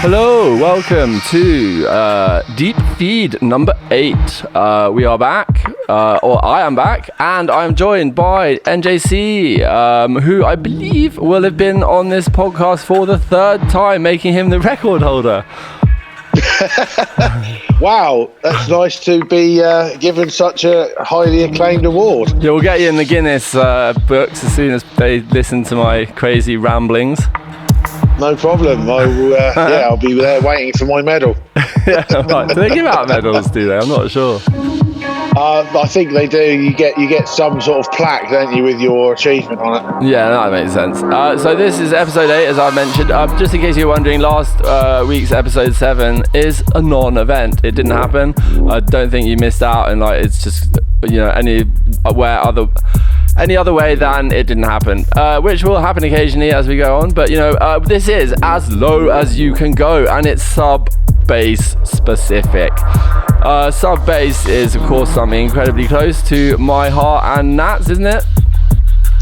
Hello, welcome to Deep Feed number 8. We are back, or I am back, and I'm joined by NJC, who I believe will have been on this podcast for the 3rd time, making him the record holder. Wow, that's nice to be given such a highly acclaimed award. Yeah, we'll get you in the Guinness books as soon as they listen to my crazy ramblings. No problem. I will, I'll be there waiting for my medal. Yeah, right. Do they give out medals, do they? I'm not sure. I think they do. You get some sort of plaque, don't you, with your achievement on it? Yeah, that makes sense. So this is episode 8, as I mentioned. Just in case you're wondering, last week's episode 7 is a non-event. It didn't happen. I don't think you missed out, and it's just any other way than it didn't happen, which will happen occasionally as we go on. But this is as low as you can go, and it's sub-bass specific. Sub-bass is, of course, something incredibly close to my heart and Nat's, isn't it?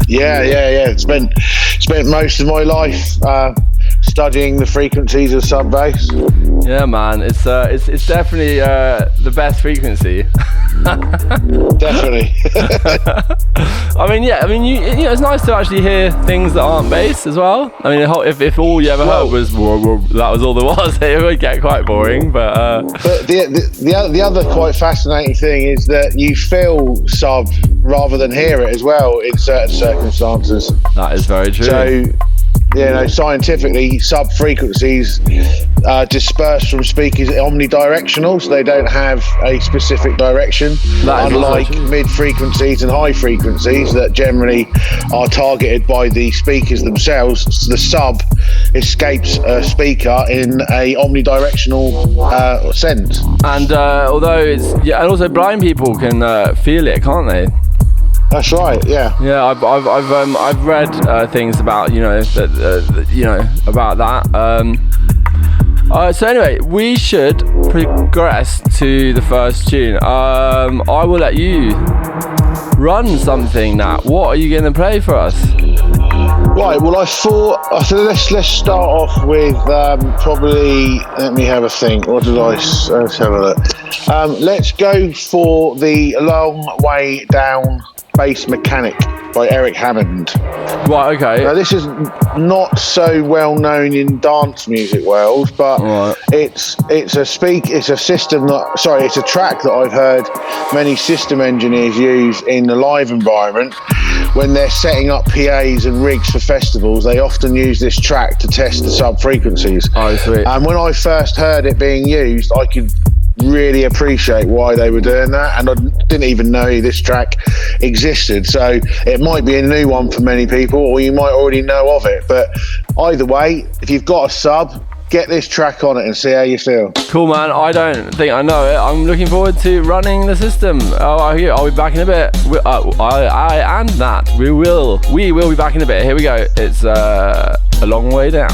Yeah. Spent most of my life studying the frequencies of sub-bass. Yeah, man, it's definitely the best frequency. Definitely. It's nice to actually hear things that aren't bass as well. I mean, if all you ever heard was that was all there was, it would get quite boring. But the other quite fascinating thing is that you feel sub rather than hear it as well in certain circumstances. That is very true. So, scientifically, sub-frequencies disperse from speakers omnidirectional, so they don't have a specific direction, unlike mid-frequencies and high frequencies that generally are targeted by the speakers themselves. So the sub escapes a speaker in a omnidirectional sense. And also blind people can feel it, can't they? That's right. Yeah. Yeah, I've read things about about that. So anyway, we should progress to the first tune. I will let you run something, Nat. What are you going to play for us? Right. Well, I thought let's start off with probably. Let me have a think. Let's have a look. Let's go for the Long Way Down Bass Mechanic by Eric Hammond. Right, okay. Now, this is not so well known in dance music world, but it's a track that I've heard many system engineers use in the live environment. When they're setting up PAs and rigs for festivals, they often use this track to test the sub-frequencies. Oh, sweet. And when I first heard it being used, I could really appreciate why they were doing that, and I didn't even know this track existed, so it might be a new one for many people, or you might already know of it. But either way, if you've got a sub, get this track on it and see how you feel. Cool, man. I don't think I know it. I'm looking forward to running the system. I'll be back in a bit. I and that we will be back in a bit. Here we go. It's a long way down.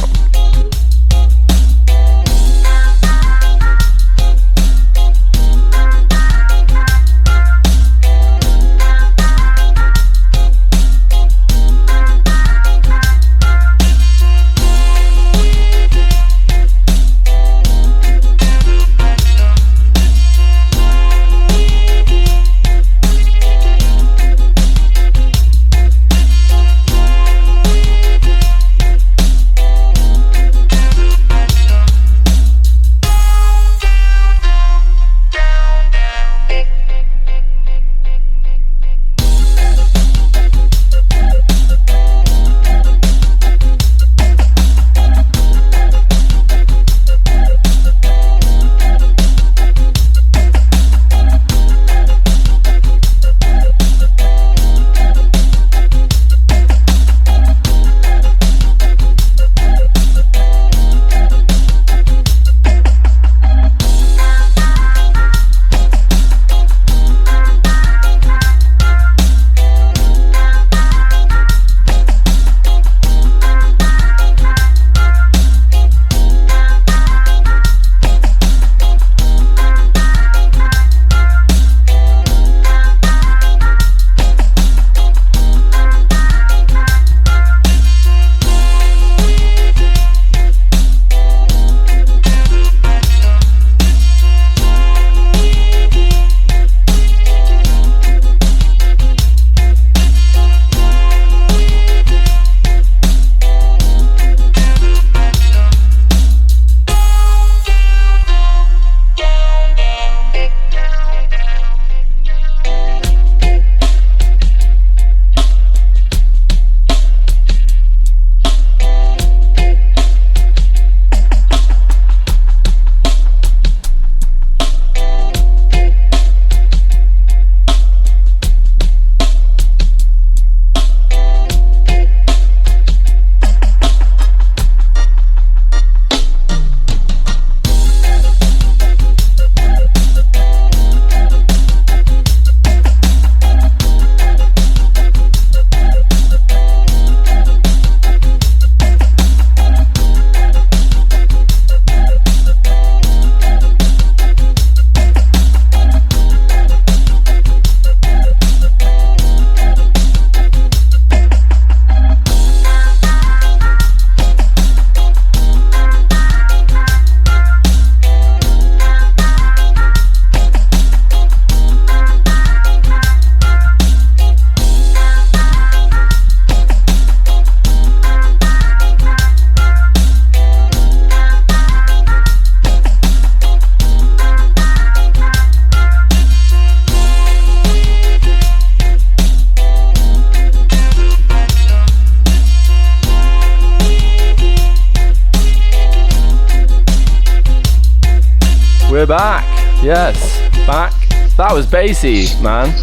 We're back. Yes, back. That was bassy, man.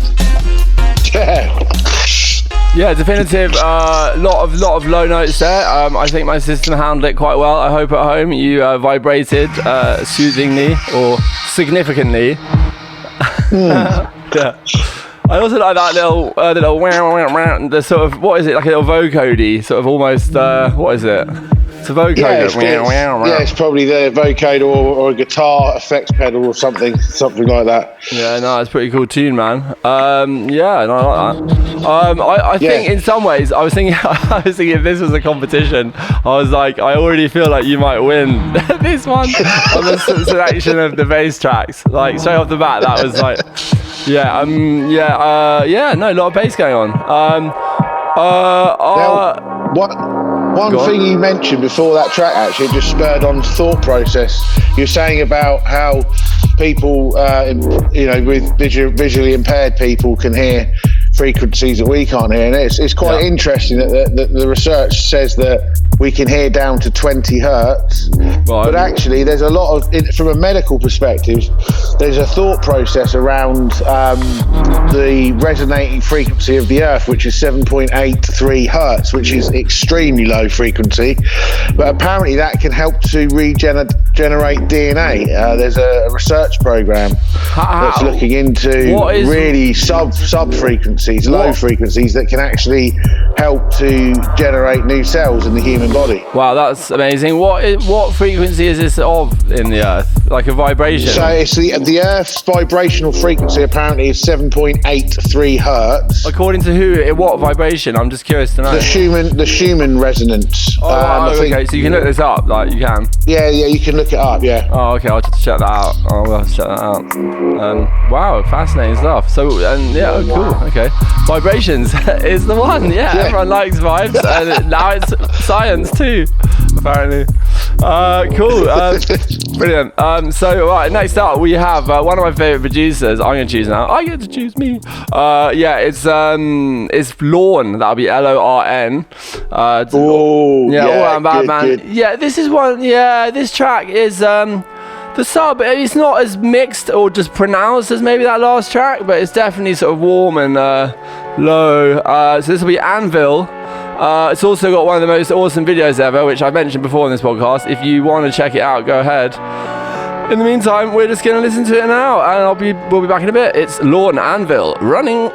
Yeah, definitive. Lot of low notes there. I think my system handled it quite well. I hope at home you vibrated soothingly or significantly. Yeah. I also like that little the sort of, what is it, like a little vocody, sort of almost, what is it? It's a vocoder. Yeah, it's probably the vocoder or a guitar effects pedal or something like that. Yeah, no, it's a pretty cool tune, man. Yeah, no, I like that. I think in some ways, I was thinking if this was a competition, I was like, I already feel like you might win this one on the selection of the bass tracks. Like straight off the bat, that was like, no, a lot of bass going on. One thing you mentioned before that track actually just spurred on thought process. You're saying about how people, with visually impaired people can hear frequencies that we can't hear, and it's quite interesting that the research says that we can hear down to 20 hertz, but actually there's a lot of, from a medical perspective, there's a thought process around the resonating frequency of the earth, which is 7.83 hertz, which is extremely low frequency, but apparently that can help to regenerate DNA. There's a research program that's looking into really sub frequencies, low frequencies that can actually help to generate new cells in the human body. Wow, that's amazing. What frequency is this of in the earth? Like a vibration? So it's the earth's vibrational frequency apparently is 7.83 hertz. According to who? What vibration? I'm just curious to know. The Schumann resonance. Okay, so you can look this up, like you can? Yeah, you can look it up, yeah. Oh, okay, I'll just check that out. We'll have to check that out. Wow, fascinating stuff. So, cool, okay. Vibrations is the one, everyone likes vibes, and now it's science too, apparently. Cool, brilliant. So, right, next up we have one of my favourite producers. I'm going to choose now. I get to choose me. It's Lorn, that'll be Lorn. All around bad, man. Good. Yeah, this is one, this track is, the sub, it's not as mixed or just pronounced as maybe that last track, but it's definitely sort of warm and low. So this will be Anvil. It's also got one of the most awesome videos ever, which I've mentioned before in this podcast. If you want to check it out, go ahead. In the meantime, we're just going to listen to it now, and we'll be back in a bit. It's Lorn Anvil, running.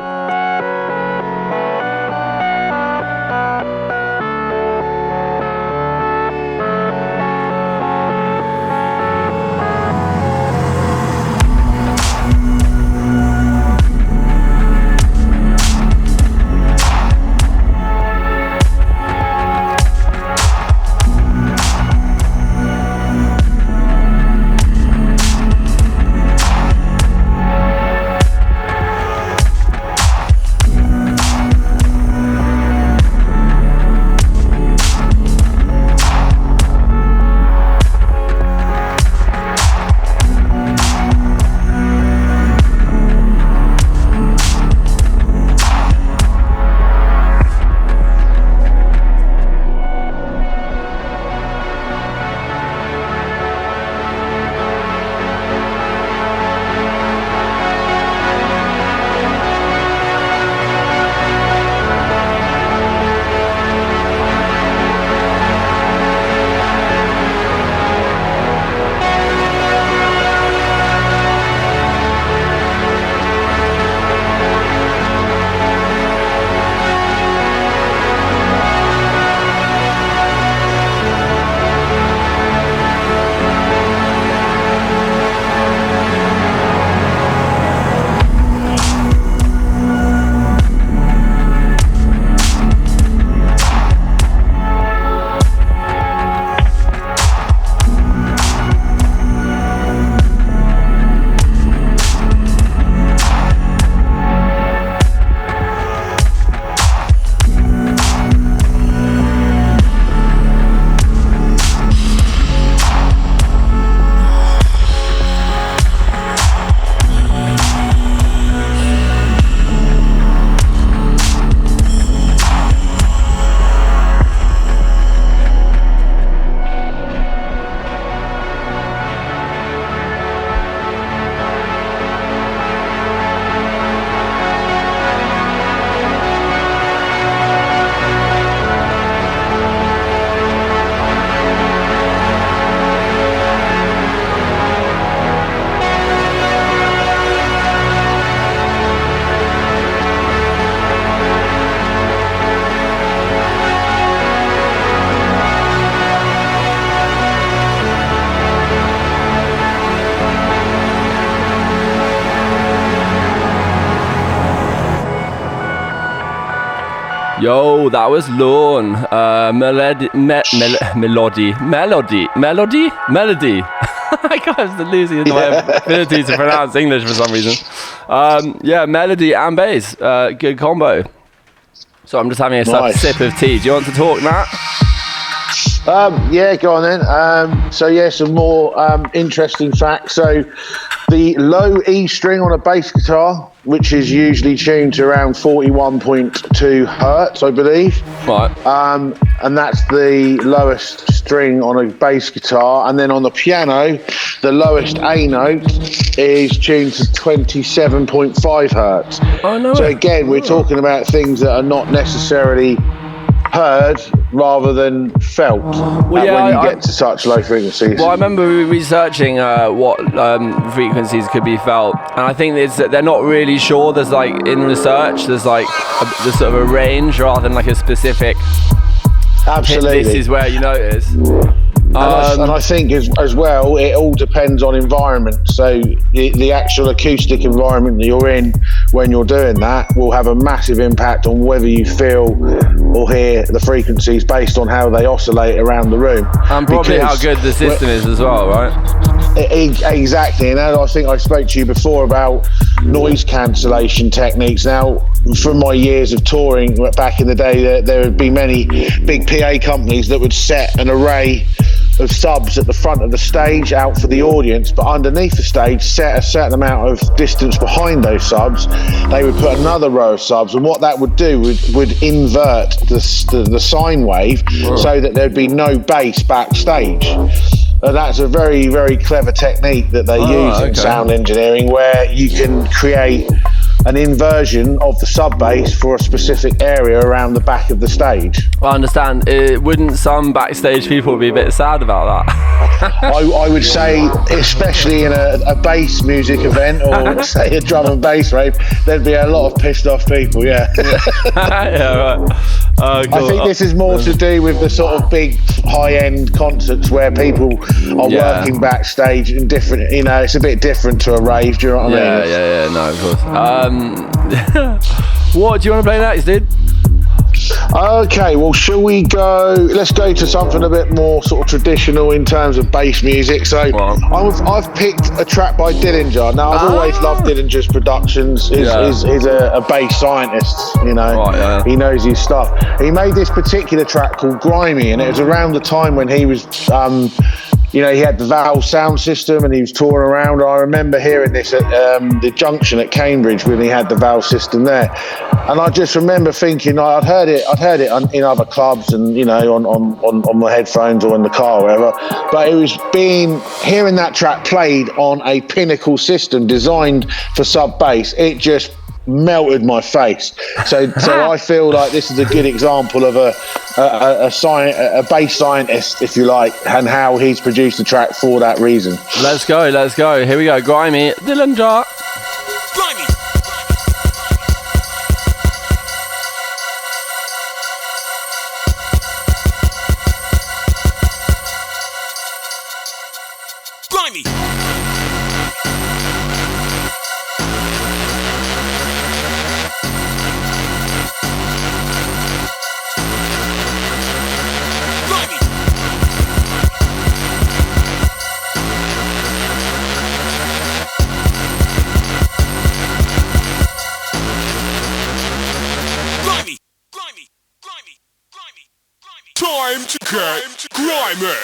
Yo, that was Lorne. Melody. I was losing my ability to pronounce English for some reason. Yeah, melody and bass. Good combo. So I'm just having a sip of tea. Do you want to talk, Matt? Yeah, go on then. So yeah, some more interesting facts. So the low E string on a bass guitar, which is usually tuned to around 41.2 hertz, I believe. Right. And that's the lowest string on a bass guitar. And then on the piano, the lowest A note is tuned to 27.5 hertz. Oh, no. So again, we're talking about things that are not necessarily heard rather than felt when you get to such low frequencies. Well, I remember researching what frequencies could be felt, and I think they're not really sure. There's like in research, there's like there's sort of a range rather than like a specific. Absolutely, this is where you notice. And I think as well, it all depends on environment. So the actual acoustic environment that you're in when you're doing that will have a massive impact on whether you feel or hear the frequencies based on how they oscillate around the room. And probably how good the system is as well, right? Exactly. And I think I spoke to you before about noise cancellation techniques. Now, from my years of touring back in the day, there would be many big PA companies that would set an array of subs at the front of the stage out for the audience, but underneath the stage set a certain amount of distance behind those subs. They would put another row of subs, and what that would do would invert the sine wave so that there'd be no bass backstage. And that's a very, very clever technique that they use in sound engineering, where you can create an inversion of the sub bass for a specific area around the back of the stage. I understand. Wouldn't some backstage people be a bit sad about that? I would say, especially in a bass music event or say a drum and bass rave, there'd be a lot of pissed off people, yeah. Yeah, right. Cool. I think this is more to do with the sort of big high-end concerts where people are working backstage in different, it's a bit different to a rave, do you know what I mean? Yeah, no, of course. What do you want to play next, dude? Okay, well, shall we go? Let's go to something a bit more sort of traditional in terms of bass music. So I've picked a track by Dillinger. Now, I've always loved Dillinger's productions. He's a bass scientist, He knows his stuff. He made this particular track called Grimy, and it was around the time when he was he had the Valve sound system and he was touring around. I remember hearing this at the Junction at Cambridge when he had the Valve system there, and I just remember thinking I'd heard it in other clubs and on my headphones or in the car or whatever, but it was hearing that track played on a Pinnacle system designed for sub bass. It just melted my face. So I feel like this is a good example of a bass scientist, if you like, and how he's produced the track for that reason. Let's go. Here we go. Grimy, Dillinger. Grimy. Grimy. Time to get grimy.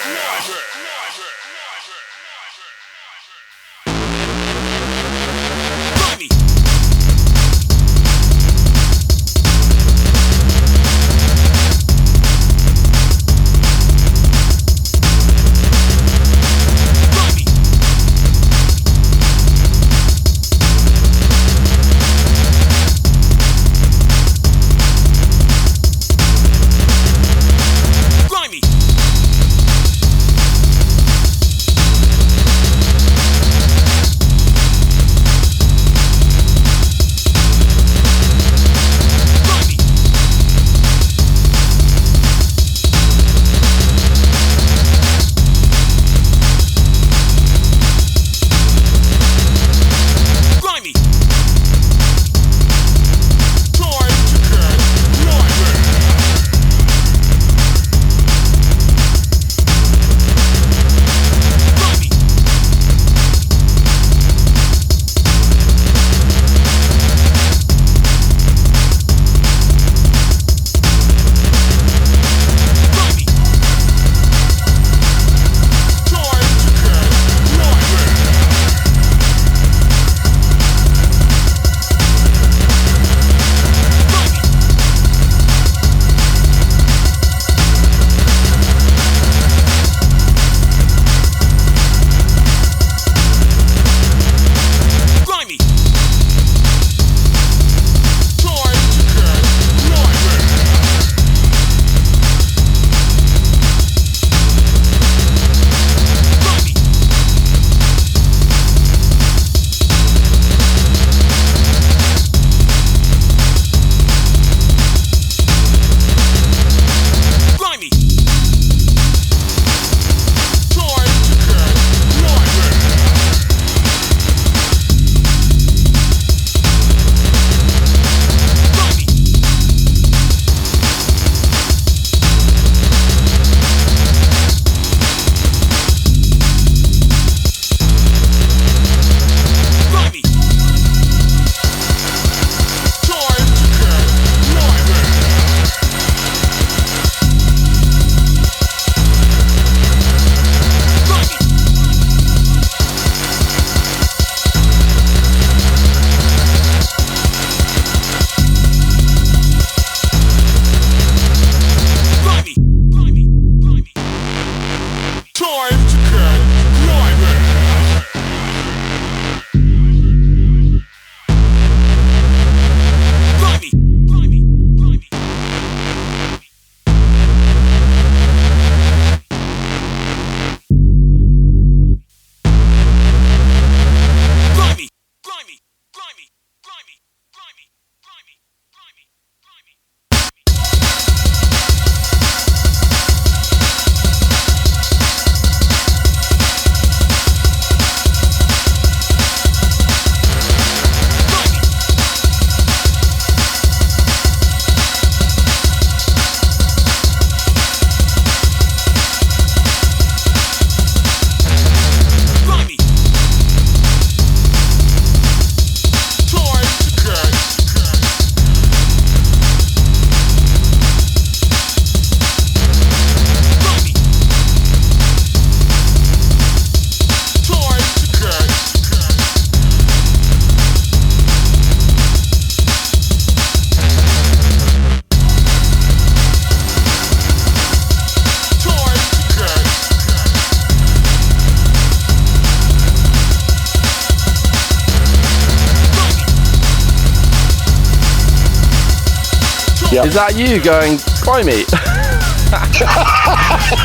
Is that you going, grimy?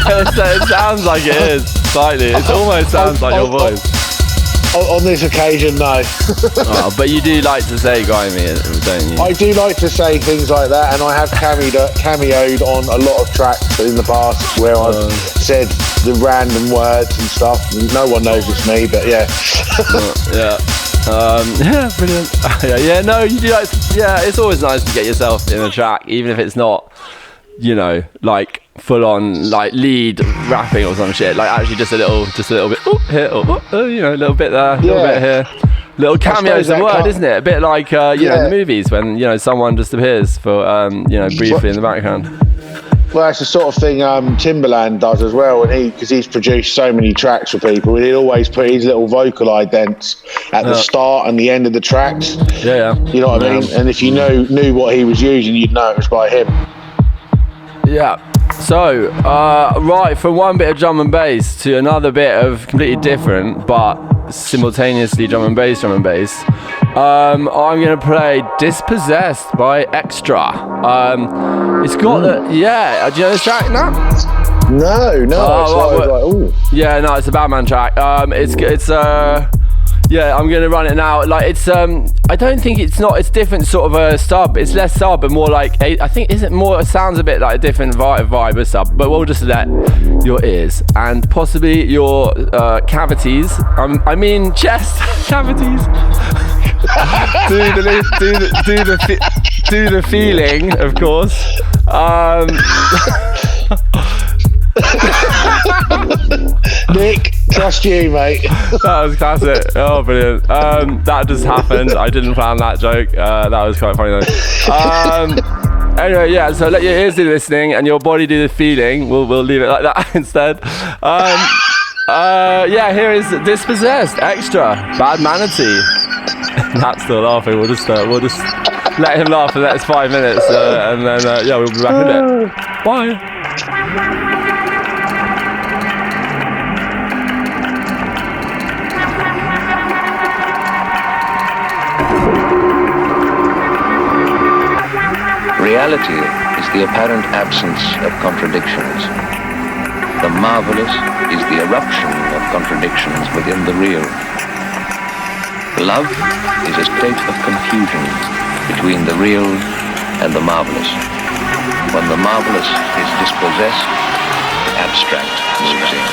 It sounds like it is, slightly. It almost sounds like your voice. On this occasion, no. But you do like to say grimy, don't you? I do like to say things like that, and I have cameoed on a lot of tracks in the past where I've said the random words and stuff. No one knows it's me, but yeah. Yeah, brilliant. No, you do like. It's always nice to get yourself in a track, even if it's not, like full on like lead rapping or some shit. Like actually just a little bit here, a little bit there, a little bit here. Little cameos of word, isn't it? A bit like in the movies when someone just appears for briefly in the background. Well, that's the sort of thing Timbaland does as well, and because he's produced so many tracks for people, he'd always put his little vocal idents at the start and the end of the tracks. Yeah. You know what I mean? And if you knew what he was using, you'd know it was by him. Yeah. So, right, from one bit of drum and bass to another bit of completely different, but simultaneously drum and bass. I'm going to play Dispossessed by Extra. It's got do you know this track now? No. It's a Batman track. I'm gonna run it now. Like it's I don't think it's different sort of a sub. It's less sub and more like I think it sounds a bit like a different vibe of sub. But we'll just let your ears and possibly your cavities. I mean chest cavities. do the feeling, of course. Nick, trust you, mate. That was classic. Oh, brilliant. That just happened. I didn't plan that joke. That was quite funny though. Anyway, so let your ears do the listening and your body do the feeling. We'll leave it like that instead. Here is Dispossessed, Extra, Bad Manatee. Matt's still laughing. We'll just let him laugh for the next 5 minutes, and then we'll be back in a bit. Bye. Reality is the apparent absence of contradictions. The marvelous is the eruption of contradictions within the real. Love is a state of confusion between the real and the marvelous. When the marvelous is dispossessed, the abstract moves in.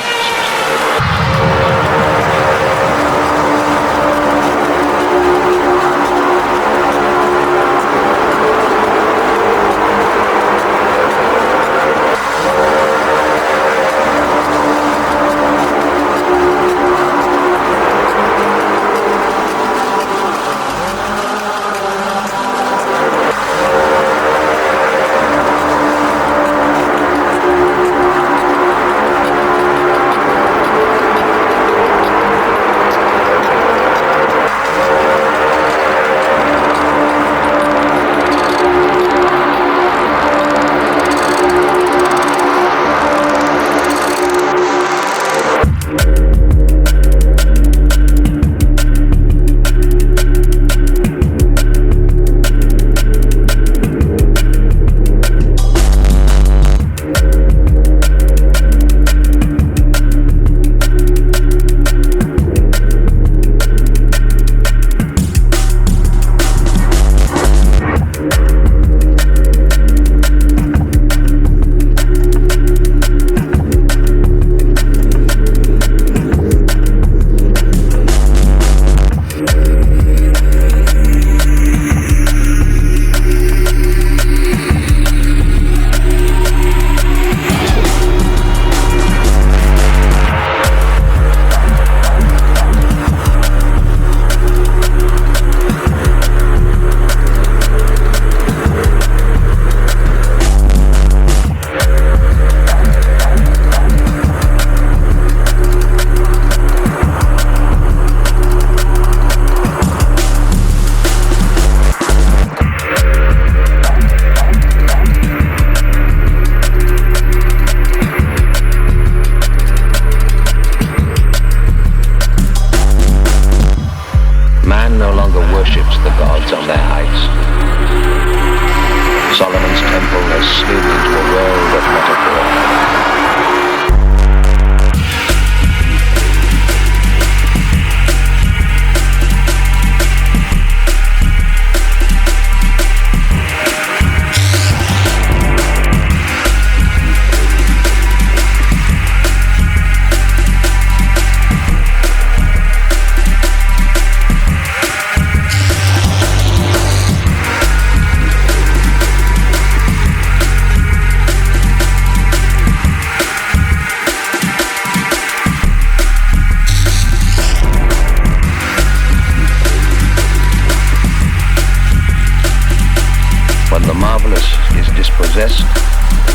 dispossessed,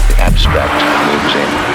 the abstract moves in.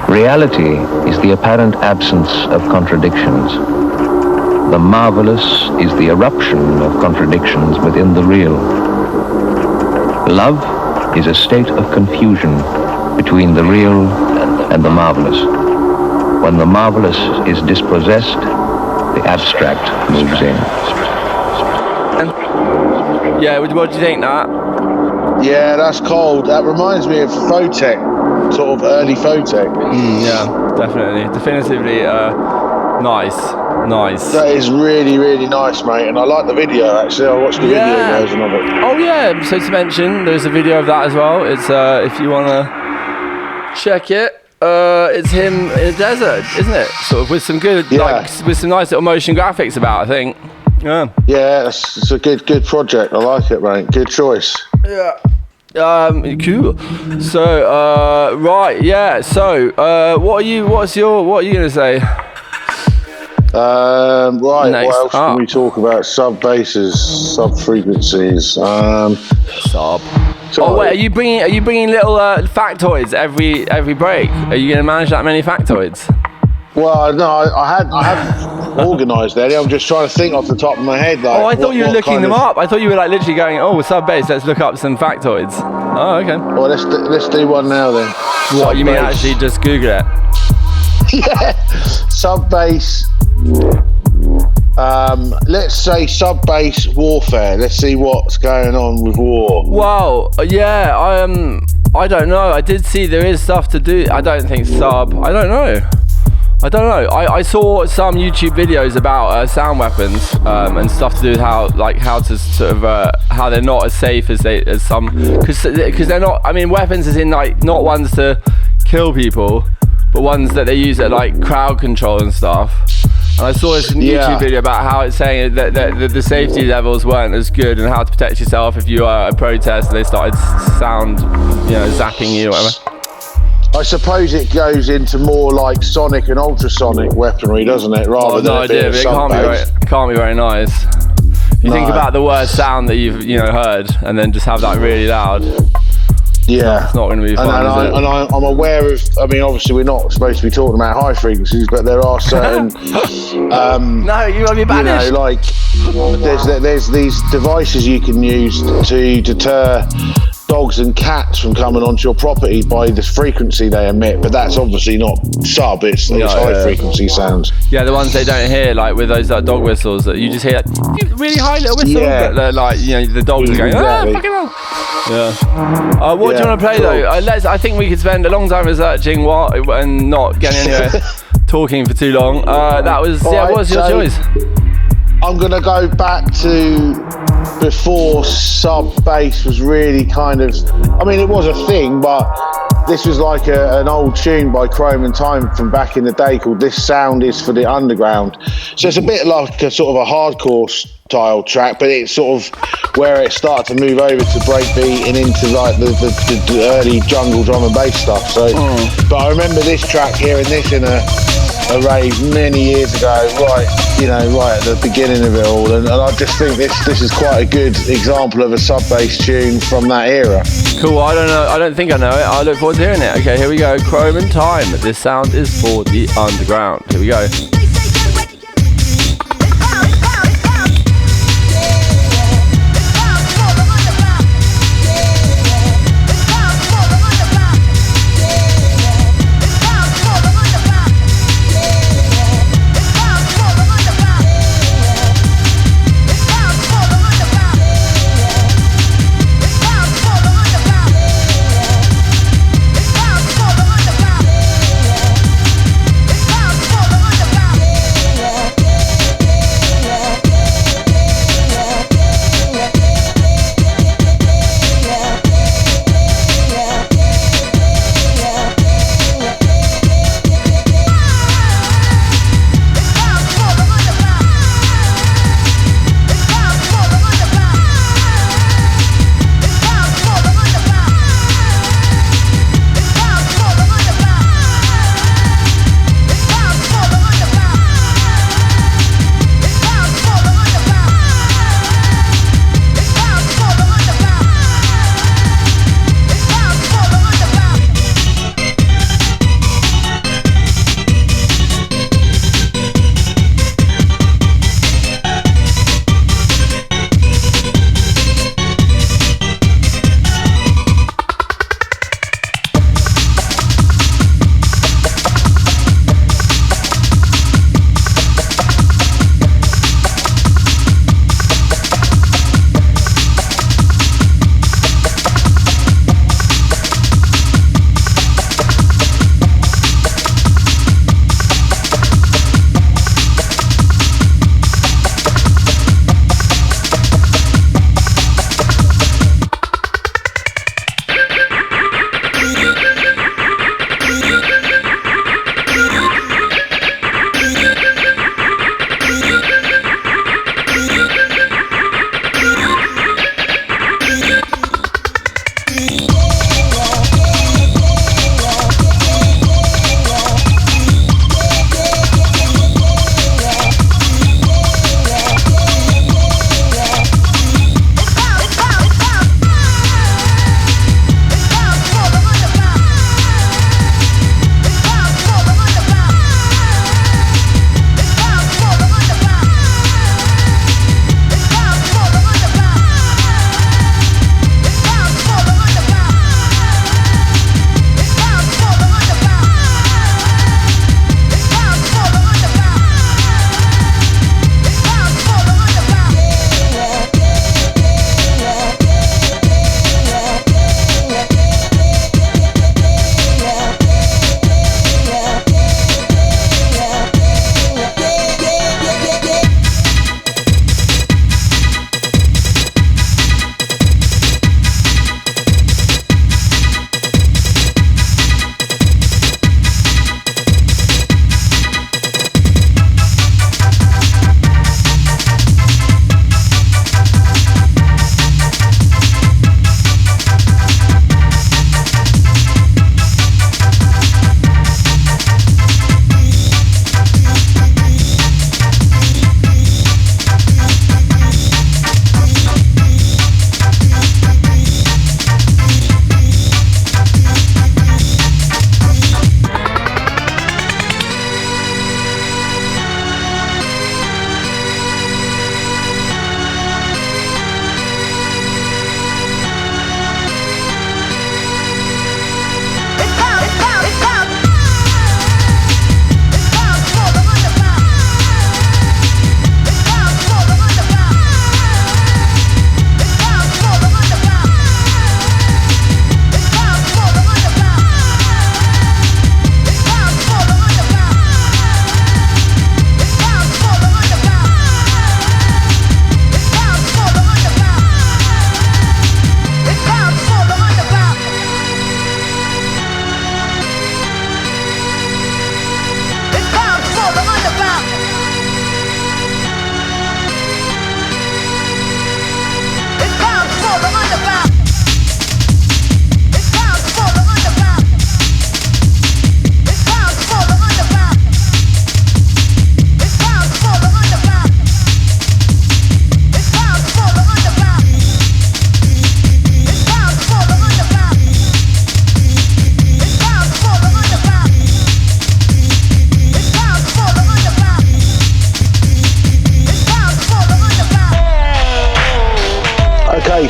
Reality is the apparent absence of contradictions. The marvelous is the eruption of contradictions within the real. Love is a state of confusion between the real and the marvelous. When the marvelous is dispossessed, the abstract moves in. Yeah, what do you think, Nat? Yeah, that's cold. That reminds me of Photech. Sort of early Photech. Yeah, definitely. Definitively nice. That is really, really nice, mate. And I like the video, actually. I watched the video version of it. Oh, yeah. So to mention, there's a video of that as well. It's if you want to check it, it's him in the desert, isn't it? Sort of with some good, with some nice little motion graphics about, I think. Yeah, it's a good project. I like it, mate. Good choice. Yeah. Cool. So, right, yeah. So, what are you gonna say? Right. Next what else can we talk about? Sub basses, sub frequencies. Sub. Oh wait, are you bringing little factoids every break? Are you gonna manage that many factoids? Well, no, I haven't organised that. I'm just trying to think off the top of my head. Like, I thought you were looking them up. I thought you were like literally going, oh, sub bass. Let's look up some factoids. Oh, okay. Well, let's do one now then. What you mean? Actually, just Google it. Yeah, sub bass. Let's say sub bass warfare. Let's see what's going on with war. Wow. Yeah. I don't know. I did see there is stuff to do. I don't think sub. I don't know. I saw some YouTube videos about sound weapons and stuff to do with how to sort of how they're not as safe as some, because they're not. I mean, weapons is in like not ones to kill people, but ones that they use at like crowd control and stuff. And I saw this YouTube video about how it's saying that the safety levels weren't as good and how to protect yourself if you are a protest and they started sound, zapping you or whatever. I suppose it goes into more like sonic and ultrasonic weaponry, doesn't it? Rather than it can't be very nice. If you think about the worst sound that you've heard, and then just have that really loud. Yeah, it's not going to be fun. And I'm aware of. I mean, obviously, we're not supposed to be talking about high frequencies, but there are certain. No, you won't be banished. Like there's these devices you can use to deter dogs and cats from coming onto your property by the frequency they emit, but that's obviously not sub, it's high frequency sounds. Yeah, the ones they don't hear, like with those dog whistles that you just hear really high little whistles, but they're like, the dogs are going, fucking hell. Yeah. What do you want to play though? I think we could spend a long time researching what and not getting anywhere talking for too long. What was your choice? I'm gonna go back to before sub bass was really kind of, I mean, it was a thing, but this was like an old tune by Chrome and Time from back in the day called This Sound Is For The Underground. So it's a bit like a sort of a hardcore style track, but it's sort of where it started to move over to breakbeat and into like the early jungle drum and bass stuff. So, but I remember this track, hearing this in a rave many years ago, right at the beginning of it all, and I just think this is quite a good example of a sub bass tune from that era. Cool. I don't think I know it. I look forward to hearing it. Okay, here we go. Chrome and Time. This sound is for the underground. Here we go.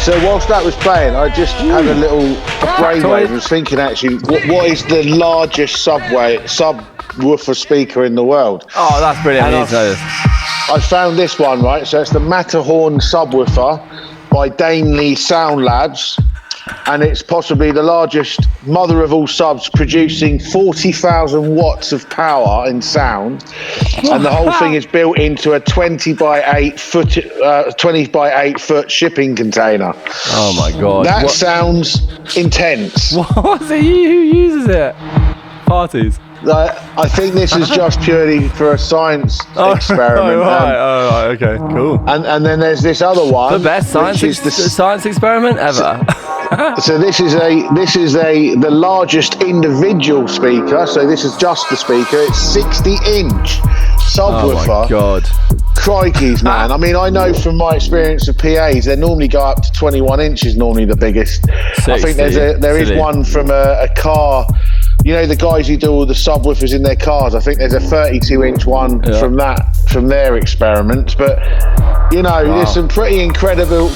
so whilst that was playing, I just had a little brainwave. I was thinking, actually, what is the largest subwoofer speaker in the world? Oh, that's brilliant. I need to know this. I found this one, right? So it's the Matterhorn subwoofer by Dainley Sound Labs, and it's possibly the largest mother of all subs, producing 40,000 watts of power in sound, and the whole thing is built into a 20 by 8 foot shipping container. Oh my god, that sounds intense. What's it? Who uses it? Parties. I think this is just purely for a science experiment. Right, okay, cool. And then there's this other one. The best science experiment ever. So this is the largest individual speaker. So this is just the speaker. It's 60-inch subwoofer. Oh my god. Crikeys, man. I mean, I know from my experience of PAs, they normally go up to 21 inches, normally the biggest. 60. I think there is one from a car. You know, the guys who do all the subwoofers in their cars, I think there's a 32-inch one from their experiments. But, you know, there's some pretty incredible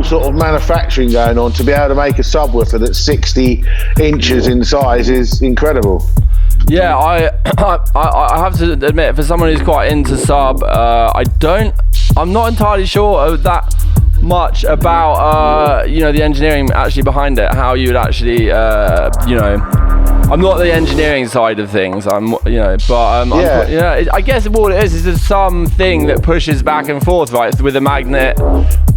sort of manufacturing going on to be able to make a subwoofer that's 60 inches in size is incredible. Yeah, I have to admit, for someone who's quite into sub, I'm not entirely sure of that much about, the engineering actually behind it, how you would actually, I'm not the engineering side of things. I guess what it is just something that pushes back and forth, right, with a magnet.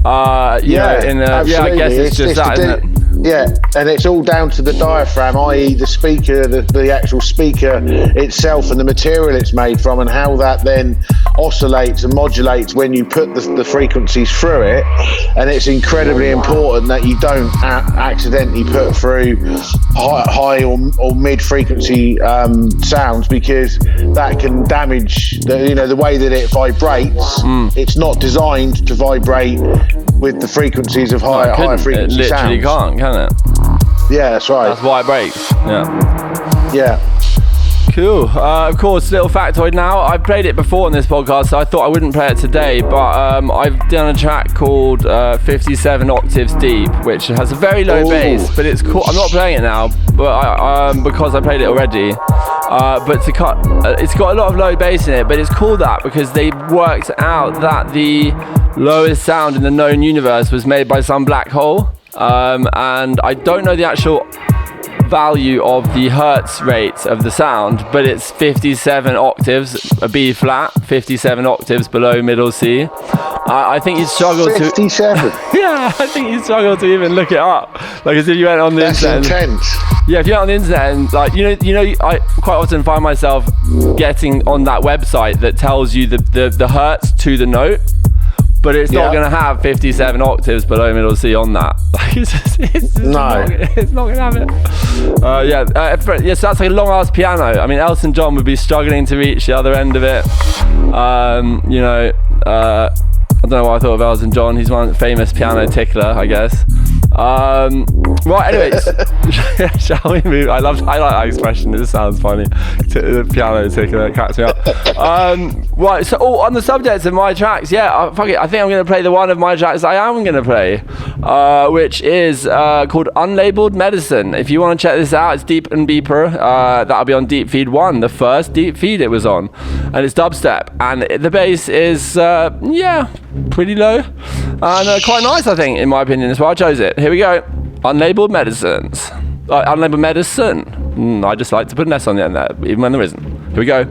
I guess it's just that, isn't it? Yeah, and it's all down to the diaphragm, i.e. the speaker, the actual speaker itself, and the material it's made from, and how that then oscillates and modulates when you put the frequencies through it. And it's incredibly important that you don't accidentally put through high or mid frequency sounds, because that can damage the way that it vibrates. It's not designed to vibrate with the frequencies of higher frequency sounds. It literally can it? Yeah, that's right. That's why it breaks. Yeah. Cool. Of course, little factoid now. I've played it before on this podcast, so I thought I wouldn't play it today, but I've done a track called 57 Octaves Deep, which has a very low bass, but it's cool. I'm not playing it now, but because I played it already. But it's got a lot of low bass in it, but it's called that because they worked out that the lowest sound in the known universe was made by some black hole. And I don't know the actual value of the hertz rate of the sound, but it's 57 octaves, a B flat, 57 octaves below middle C. I think you'd struggle 57. Yeah, I think you'd struggle to even look it up. Like, as if you went on the internet. That's intense. Yeah, if you went on the internet and I quite often find myself getting on that website that tells you the hertz to the note, but it's not going to have 57 octaves below middle C on that. Like, it's not going to have it. So that's like a long ass piano. I mean, Elton John would be struggling to reach the other end of it. I don't know what I thought of Elton John. He's one famous piano tickler, I guess. Right, anyways, shall we move? I like that expression. It sounds funny. The piano tickler cracks me up. Right, so on the subject of my tracks, fuck it. I think I'm going to play the one of my tracks I am going to play, which is called Unlabeled Medicine. If you want to check this out, it's Deep and Beeper. That'll be on Deep Feed 1, the first Deep Feed it was on, and it's dubstep, and the bass is pretty low and quite nice, I think, in my opinion. That's why I chose it. Here we go. Unlabeled Medicines. Unlabeled Medicine. I just like to put an S on the end there, even when there isn't. Here we go.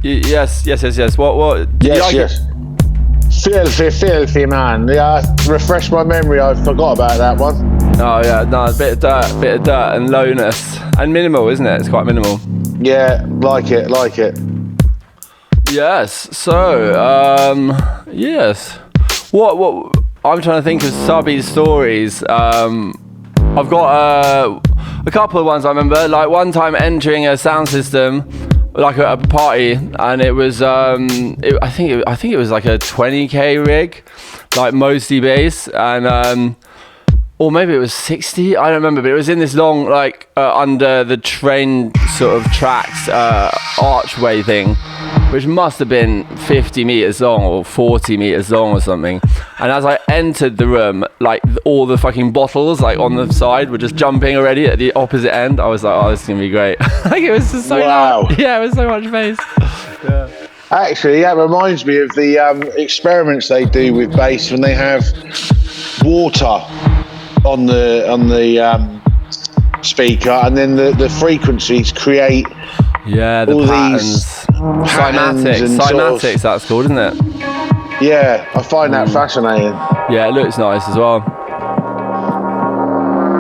Yes. What? Did you like it? Filthy, man. Yeah, refresh my memory. I forgot about that one. Oh yeah, no, a bit of dirt and lowness and minimal, isn't it? It's quite minimal. Yeah, like it. Yes. So, yes. What? I'm trying to think of subby stories. I've got a couple of ones I remember. Like one time entering a sound system, like a party, and it was I think it was like a 20k rig, like mostly bass, and or maybe it was 60. I don't remember, but it was in this long, like under the train sort of tracks archway thing, which must have been 50 meters long or 40 meters long or something. And as I entered the room, like all the fucking bottles like on the side were just jumping already at the opposite end. I was like, oh, this is gonna be great. Like it was just so loud. Yeah, it was so much bass. Yeah. Actually, that reminds me of the experiments they do with bass when they have water on the speaker, and then the frequencies create the all patterns. Cymatics, that's called, isn't it? Yeah, I find that fascinating. Yeah, it looks nice as well.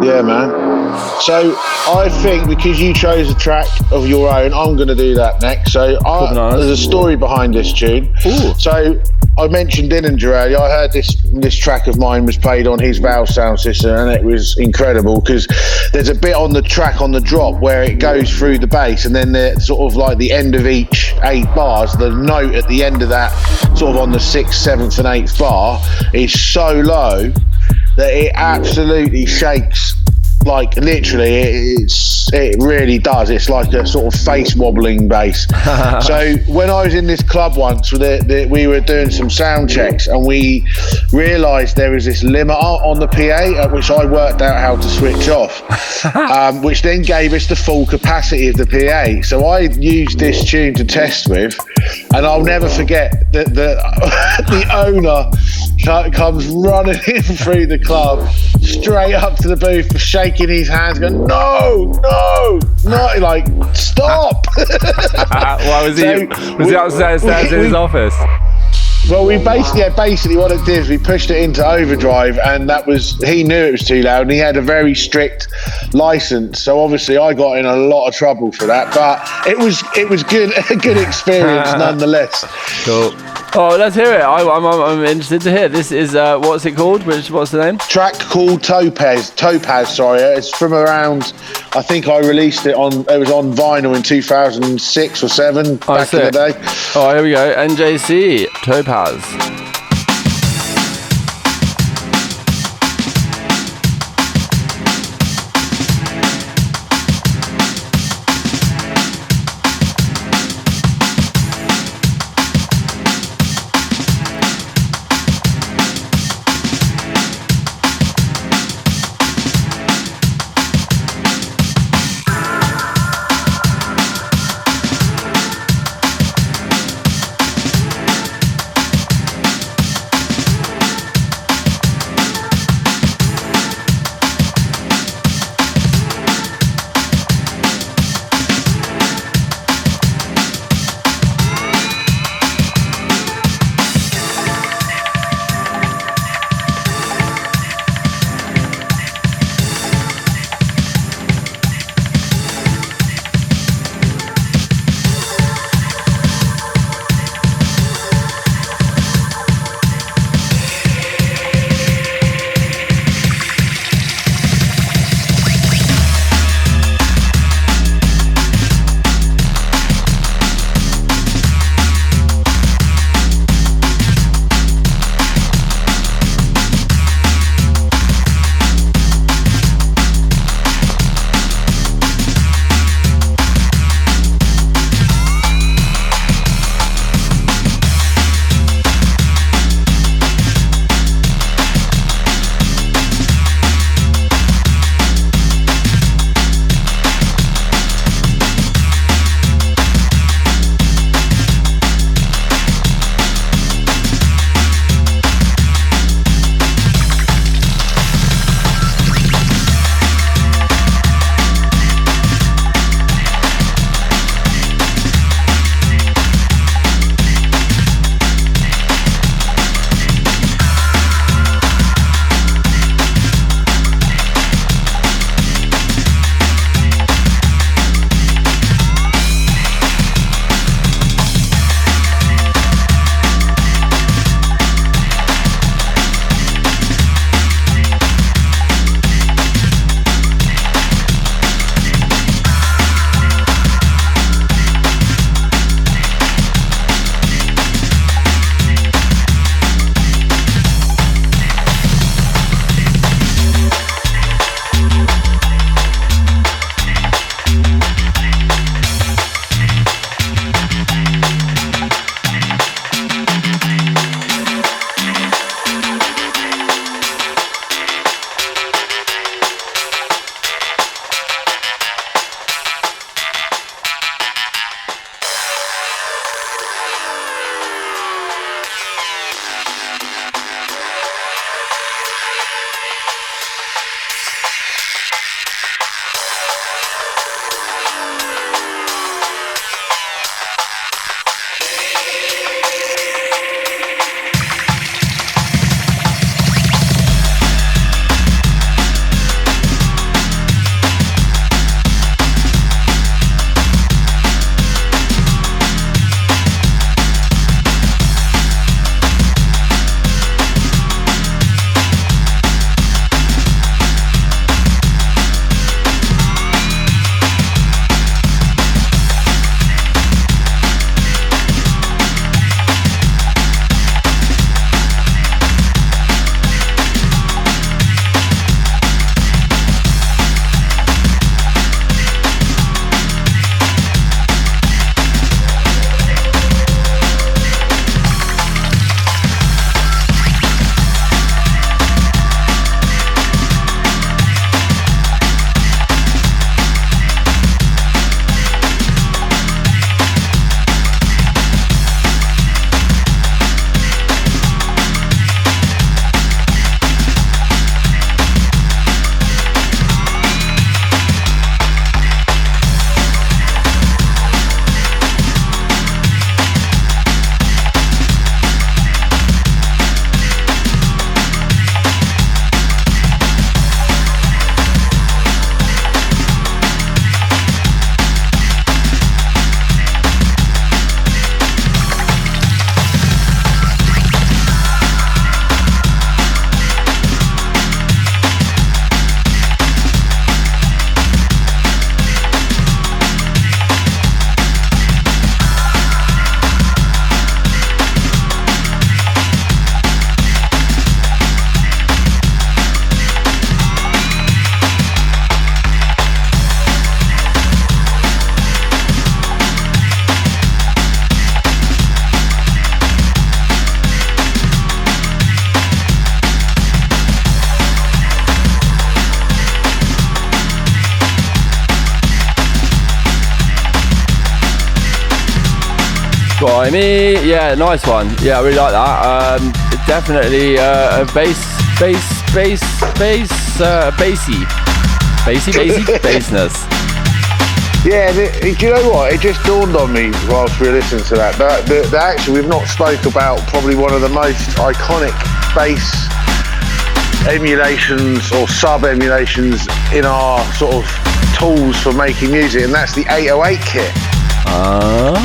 Yeah, man. So I think because you chose a track of your own, I'm going to do that next. So there's a story behind this tune. Ooh. So I mentioned Dillinger earlier. I heard this track of mine was played on his valve sound system, and it was incredible because there's a bit on the track on the drop where it goes through the bass, and then the sort of like the end of each 8 bars, the note at the end of that, sort of on the 6th, 7th, and 8th bar, is so low that it absolutely shakes. Like literally, it really does. It's like a sort of face wobbling bass. So when I was in this club once, we were doing some sound checks, and we realised there was this limiter on the PA, at which I worked out how to switch off, which then gave us the full capacity of the PA. So I used this tune to test with, and I'll never forget that the owner comes running in through the club, straight up to the booth, shaking his hands, going, no, like, stop. Why was he upstairs in his office? Well, we basically what it did is we pushed it into overdrive, and he knew it was too loud, and he had a very strict license. So obviously I got in a lot of trouble for that, but it was good, a good experience nonetheless. Cool. Oh, let's hear it. I'm interested to hear. This is what's it called? What's the name? Track called Topaz. Sorry, it's from around. I think I released it on vinyl in 2006 or 7 back in the day. Oh, here we go. NJC Topaz. Grimy, yeah, nice one. Yeah, I really like that. Definitely a bassness. Yeah, do you know what? It just dawned on me whilst we were listening to that. That actually, we've not spoke about probably one of the most iconic bass emulations or sub-emulations in our sort of tools for making music, and that's the 808 kit.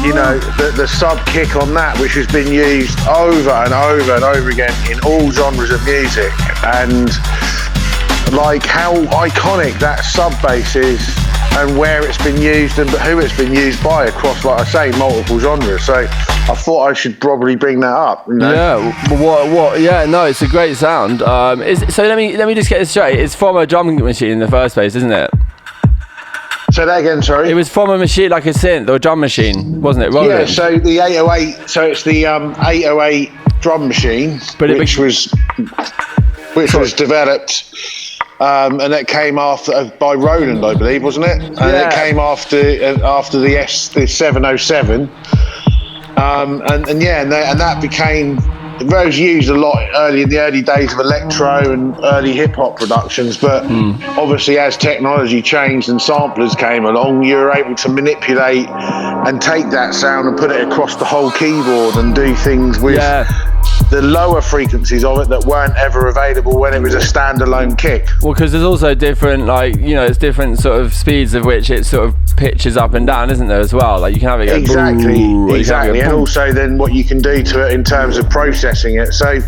You know, the sub kick on that, which has been used over and over and over again in all genres of music, and like how iconic that sub bass is and where it's been used and who it's been used by across, like I say, multiple genres. So I thought I should probably bring that up. You know? Yeah, what? Yeah, no, it's a great sound. So let me just get this straight. It's from a drum machine in the first place, isn't it? Say that again, sorry. It was from a machine, like a synth or a drum machine, wasn't it? Roland? Yeah, so the 808, so it's the 808 drum machine, which was developed, and it came after by Roland, I believe, wasn't it? And it came after the S07, and that became. It was used a lot in the early days of electro and early hip hop productions, but obviously as technology changed and samplers came along, you were able to manipulate and take that sound and put it across the whole keyboard and do things with the lower frequencies of it that weren't ever available when it was a standalone kick. Well, because there's also different, like, you know, it's different sort of speeds of which it sort of pitches up and down, isn't there, as well? Like, you can have it go exactly, and also then what you can do to it in terms of processing it. So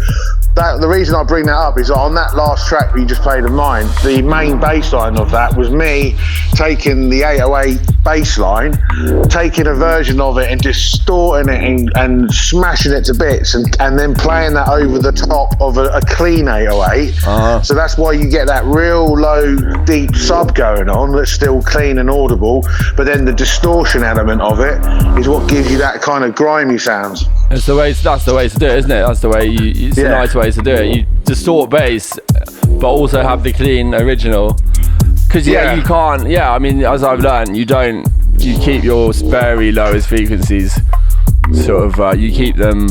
the reason I bring that up is on that last track we just played of mine, the main bass line of that was me taking the 808 bass line, taking a version of it and distorting it and smashing it to bits and then playing that over the top of a clean 808. So that's why you get that real low, deep sub going on that's still clean and audible, but then the distortion element of it is what gives you that kind of grimy sounds. That's the way to do it, isn't it? That's the way it's a nice way to do it. You distort bass, but also have the clean original. Because you can't. Yeah, I mean, as I've learned, you keep your very lowest frequencies. Sort of, you keep them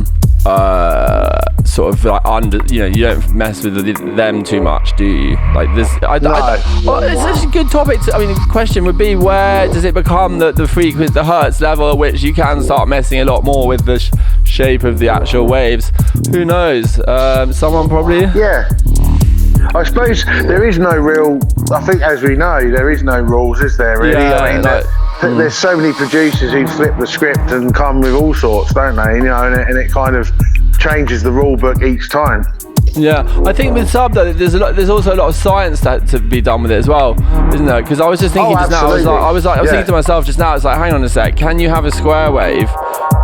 sort of like under. You know, you don't mess with them too much, do you? Like this. It's such a good topic. The question would be, where does it become the frequency, the hertz level at which you can start messing a lot more with the shape of the actual waves? Who knows? Someone probably. Yeah. I suppose there is no real. I think, as we know, there is no rules, is there? Really? Yeah, there's so many producers who flip the script and come with all sorts, don't they? You know, and it kind of changes the rule book each time. Yeah, I think with sub though, there's also a lot of science to be done with it as well, isn't there? Because I was just thinking just now, I was thinking to myself just now, it's like, hang on a sec, can you have a square wave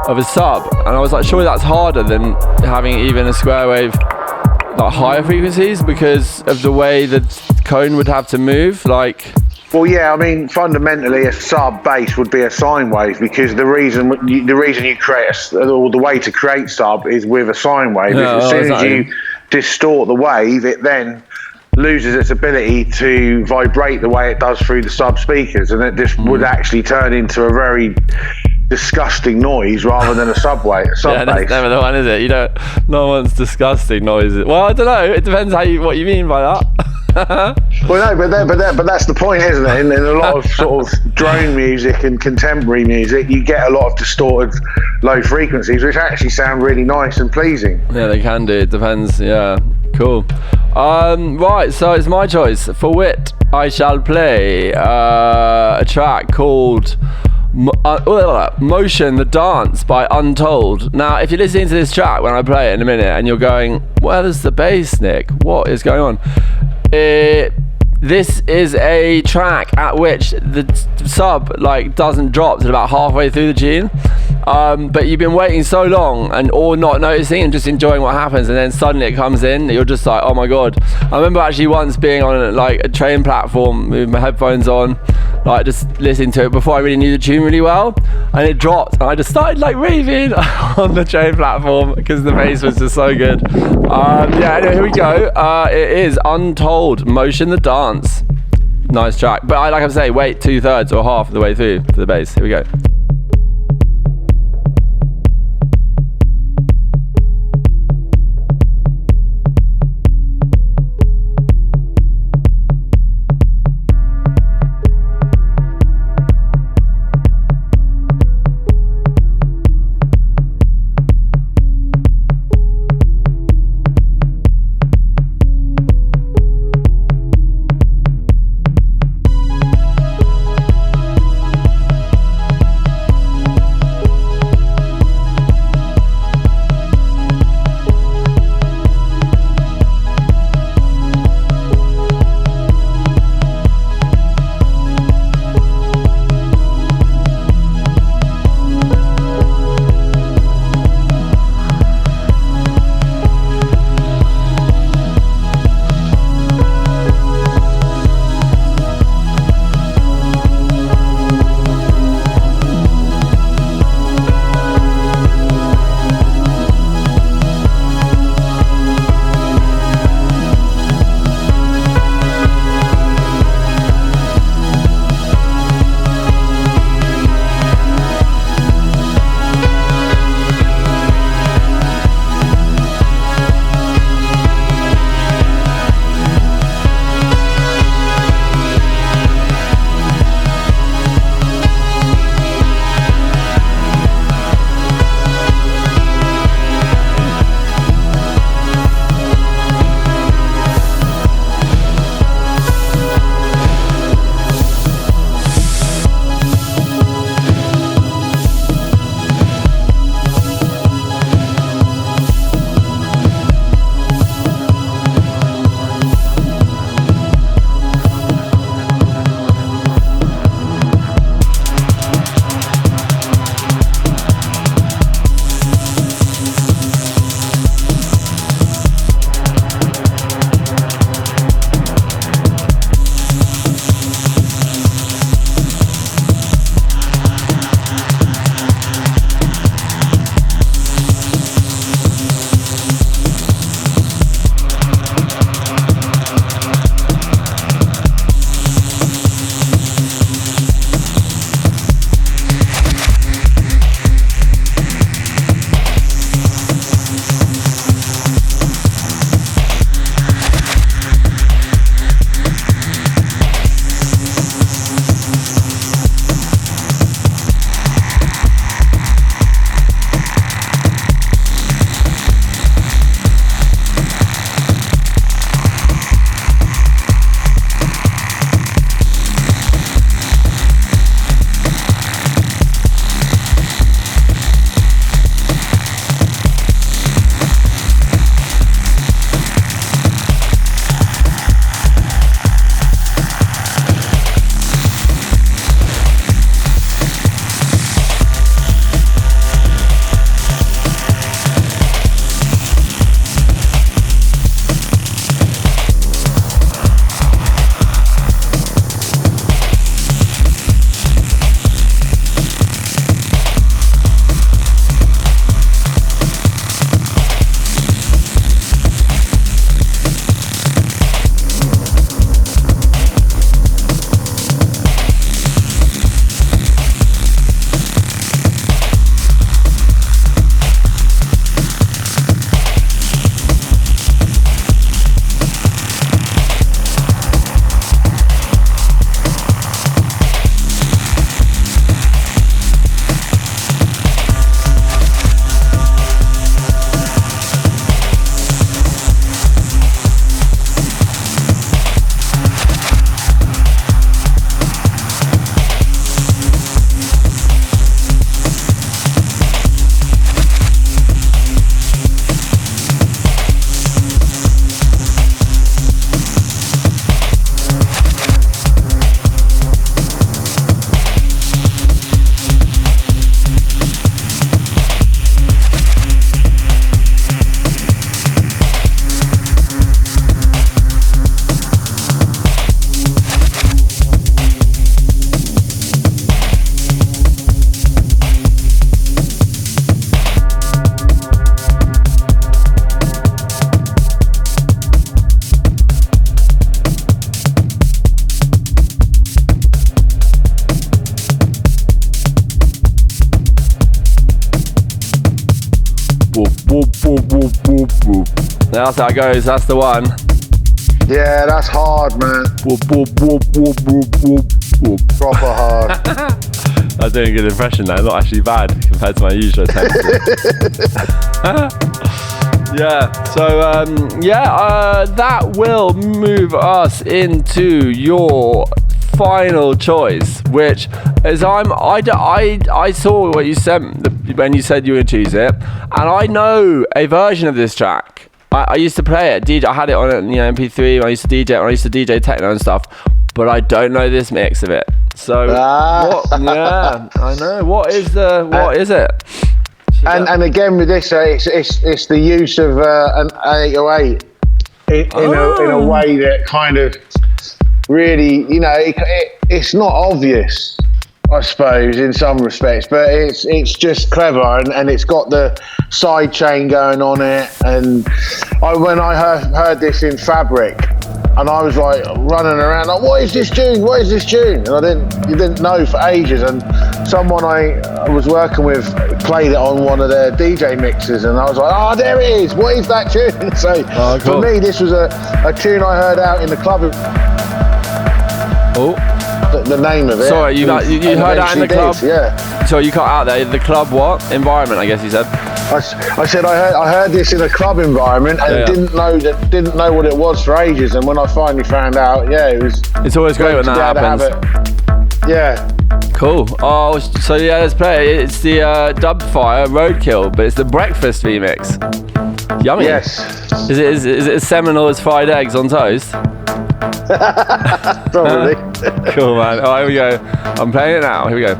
of a sub? And I was like, surely that's harder than having even a square wave like higher frequencies, because of the way the cone would have to move, like. Well, yeah, I mean, fundamentally, a sub bass would be a sine wave, because the reason you create or the way to create sub is with a sine wave. As soon as you distort the wave, it then loses its ability to vibrate the way it does through the sub speakers, and it just would actually turn into a very disgusting noise rather than a sub bass. That's never the one, is it? No one's disgusting noises. Well, I don't know. It depends what you mean by that. Well, no, but that's the point, isn't it? In a lot of sort of drone music and contemporary music, you get a lot of distorted low frequencies, which actually sound really nice and pleasing. Yeah, they can do. It depends. Yeah, cool. Right, so it's my choice. For wit, I shall play a track called Motion the Dance by Untold. Now, if you're listening to this track when I play it in a minute and you're going, where's the bass, Nick? What is going on? This is a track at which the sub doesn't drop till about halfway through the tune, but you've been waiting so long or not noticing and just enjoying what happens, and then suddenly it comes in that you're just like, oh my god. I remember actually once being on a train platform with my headphones on, just listening to it before I really knew the tune really well, and it dropped and I just started raving on the train platform because the bass was just so good. Anyway, here we go. It is Untold, Motion the Dance. Nice track, but like I say, wait 2/3 or half of the way through to the bass. Here we go. Whoop, whoop, whoop, whoop, whoop, whoop. That's how it goes. That's the one. Yeah, that's hard, man. Whoop, whoop, whoop, whoop, whoop, whoop, whoop. Proper hard. I was doing a good impression there. Not actually bad compared to my usual attempt. Yeah. So that will move us into your final choice, which is I saw what you sent when you said you would choose it, and I know a version of this track. I used to play it. I had it on MP3 when I used to DJ. When I used to DJ techno and stuff, but I don't know this mix of it. So yeah, I know. What is it? And again with this, it's the use of an 808 in a way that kind of really, it's not obvious, I suppose, in some respects, but it's just clever, and it's got the side chain going on it. And when I heard this in Fabric, and I was like running around like, what is this tune? What is this tune? And you didn't know for ages. And someone I was working with played it on one of their DJ mixes, and I was like, oh, there it is. What is that tune? So cool. For me, this was a tune I heard out in the club. Oh. The name of it. Sorry, you heard that in the club? Yeah. So you cut out there. The club what? Environment, I guess you said. I said I heard this in a club environment and didn't know what it was for ages. And when I finally found out, it was. It's always great when that happens. Yeah. Cool. Oh, so let's play it. It's the Dubfire Roadkill, but it's the breakfast remix. Yummy. Yes. Is it as seminal as fried eggs on toast? Probably. Cool, man. Oh, here we go. I'm playing it now. Here we go.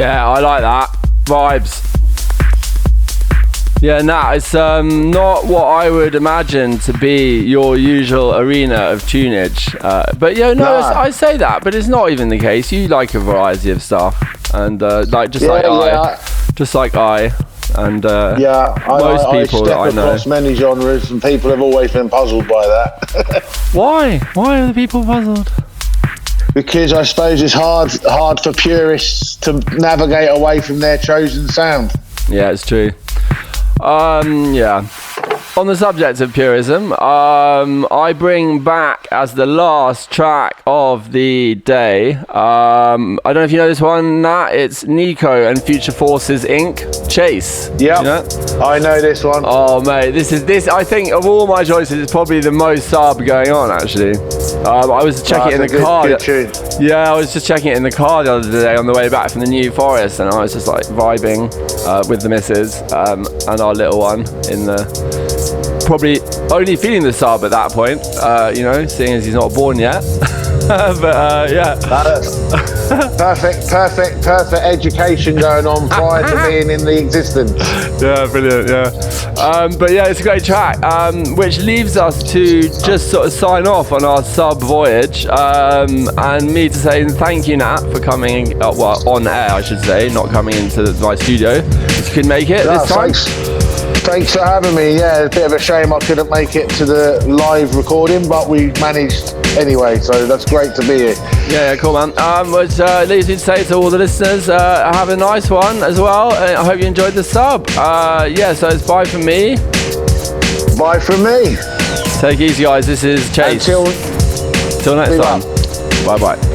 Yeah, I like that. Vibes. Yeah, nah, it's not what I would imagine to be your usual arena of tunage. But yeah, no, I say that, but it's not even the case. You like a variety of stuff, and just like I, and most people that I know. Across many genres, and people have always been puzzled by that. Why? Why are the people puzzled? Because I suppose it's hard for purists to navigate away from their chosen sound. Yeah, it's true. Yeah. On the subject of purism, I bring back as the last track of the day. I don't know if you know this one, Nat. It's Nico and Future Forces Inc. Chase. Yeah, you know? I know this one. Oh mate, this I think of all my choices, it's probably the most sub going on actually. I was checking it in the car. Good tune. Yeah, I was just checking it in the car the other day on the way back from the New Forest, and I was just like vibing with the missus and our little one in the. Probably only feeling the sub at that point, seeing as he's not born yet. But yeah. Perfect education going on prior to being in the existence. Yeah, brilliant, yeah. But yeah, it's a great track, which leaves us to just sort of sign off on our sub voyage, and me to say thank you, Nat, for coming, on air, I should say, not coming into my studio. If you could make it this time. Thanks for having me. Yeah, it's a bit of a shame I couldn't make it to the live recording, but we managed anyway, so that's great to be here. Yeah, cool, man. Which leaves me to say to all the listeners, have a nice one as well. I hope you enjoyed the sub. So it's bye from me. Bye from me. Take it easy, guys. This is Chase. Till next time. Bye-bye.